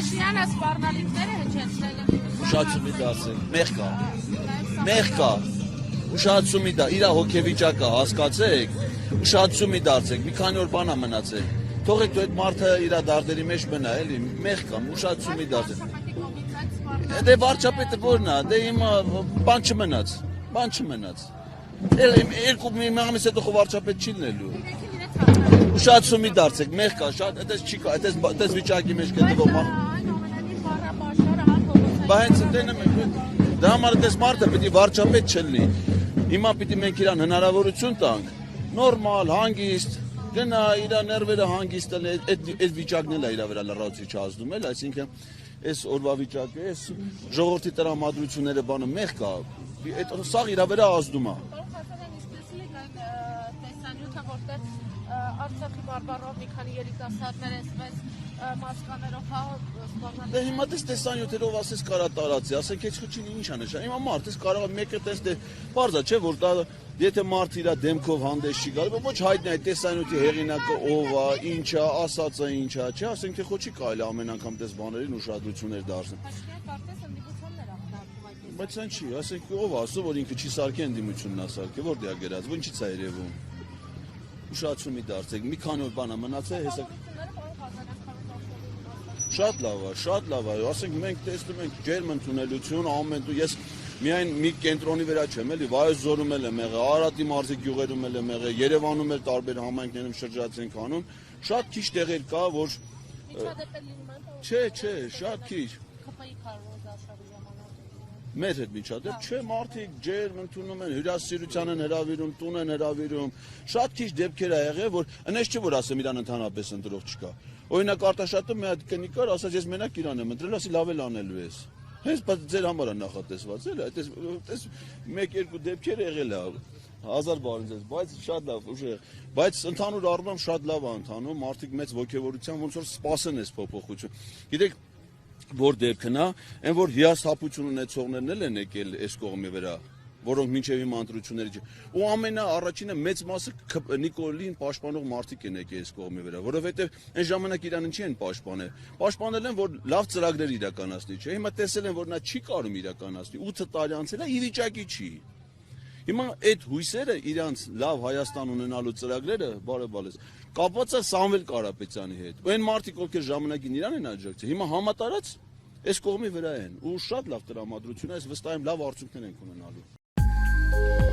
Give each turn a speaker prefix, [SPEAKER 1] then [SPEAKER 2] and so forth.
[SPEAKER 1] Փաշինյանը սպառնալիքները հնչեցրել է։
[SPEAKER 2] Ուշացումի դասել, մեղ կա, ուշացումի դա, իրա հոգեվիճակը հասկացեք, ուշացումի դարձեք, մի քանի օր բանա մնացեք, թողեք դու այդ մարդը իրա դարդերի մեջ մնա, էլի, մեղ կա, ուշացումի դարձեք։ Դե վարչապետը որն է, դե հիմա բան չմնաց, երկու մի ամիս հետո վարչապետ չի լինելու։ Ուշացումի դարձեք, մեղ կա, շատ, այդպես չի կա, այդպես վիճակի մեջ գտնվող Բա հենց դենը դա համար դες մարդը պիտի վարչապետ չլինի։ Հիմա պիտի մենք իրան հնարավորություն տանք, նորմալ, հանգիստ, գնա իր ներվերը հանգիստ է, այդ վիճակն էլ է իր վրա լրացուցիչ ազդում էլ, այսինքն այս օրվա վիճակը, այս ժողովրդի տրամադրությունները բանը մեղ կա, այդ սաղ իր վրա ազդում է։
[SPEAKER 1] Արցախի բարբառով մի քանի երիտասարդներ այսպես մասկաներով
[SPEAKER 2] Դե հիմա դες տեսանյութերով ասես կարա տարածի, ասենք այս խոչին ինչ է նշան։ Հիմա մարդը կարող է մեկը տես դե բարձա չէ որ դա եթե մարդ իր դեմքով հանդես չի գալու, ոչ հայտնի է տեսանյութի հեղինակը ով է, ինչ է, ասածը ինչ է, չէ, ասենք թե խոչի կարելի ամեն անգամ դες բաներին ուշադրություններ դարձնել։ Բայց այն չի, ասենք ով ասում որ ինքը չի սարքի ընդդիմությունն է սարքի, որտեղ է գրած, ինչի՞ց է երևում։ Ուշացումի դարձեք, մի քանի օր բանա մնացել, հեսա Շատ լավ է, ասենք մենք տեսնում ենք ջերմ ընդունելություն, ամեն ու ես միայն մի կենտրոնի վրա չեմ, էլի Վայոց ձորում էլ եմ եղել, Արարատի մարզի գյուղերում էլ եմ եղել, Երևանում էլ տարբեր համայնքներում շրջած ենք անում, շատ քիչ տեղեր կա, որ Չէ, շատ քիչ Մեր հետ միջադեպ չէ, մարդիկ ջերմ ընդունում են, հյուրասիրության են հրավիրում, տուն են հրավիրում, շատ քիչ դեպքեր ա եղել, որ այնպես չէ որ ասեմ իրան ընդհանրապես ընտրող չկա։ Օրինակ Արտաշատում մի հատ կնի կար, ասաց ես մենակ իրան եմ ընտրել, ասի լավ էլ անելու ես։ Հենց բայց ձեր համար է նախատեսված, էլի, այդպես 1-2 դեպքեր եղել է, 1000 բարինձ, բայց շատ լավ, ուժեղ, բայց ընդհանուր առմամբ շատ լավ է ընթանում, մարդիկ մեծ ոգևորությամբ ոնց որ սպասեն այս փոփոխություն։ Գիտեք որ դեպքն է, այն որ հիասթափություն ունեցողներն էլ են եկել այս կողմի վրա, որոնք մինչև հիմա ընտրությունների չի։ Ու ամենաառաջինը մեծ մասը Նիկոլին պաշտպանող մարդիկ են եկել այս կողմի վրա, որովհետև այն ժամանակ իրան ինչի են պաշտպանել։ Պաշտպանել են, որ լավ ծրագրեր իրականացնի, չէ։ Հիմա տեսել են, որ նա չի կարող իրականացնի, 8 տարի անցել է, ի վիճակի չի։ Հիմա այդ հույսերը իրանց լավ Հայաստան ունենալու ծրագրերը, բարեբալես, կապված է Սամվել Կարապետյանի հետ։ Ու այն մարդիկ, ովքեր ժամանակին իրան են աջակցել, հիմա համատարած այս կողմի վրա են ու շատ լավ տրամադրություն է, ես վստահ եմ լավ արդյունքներ ենք ունենալու։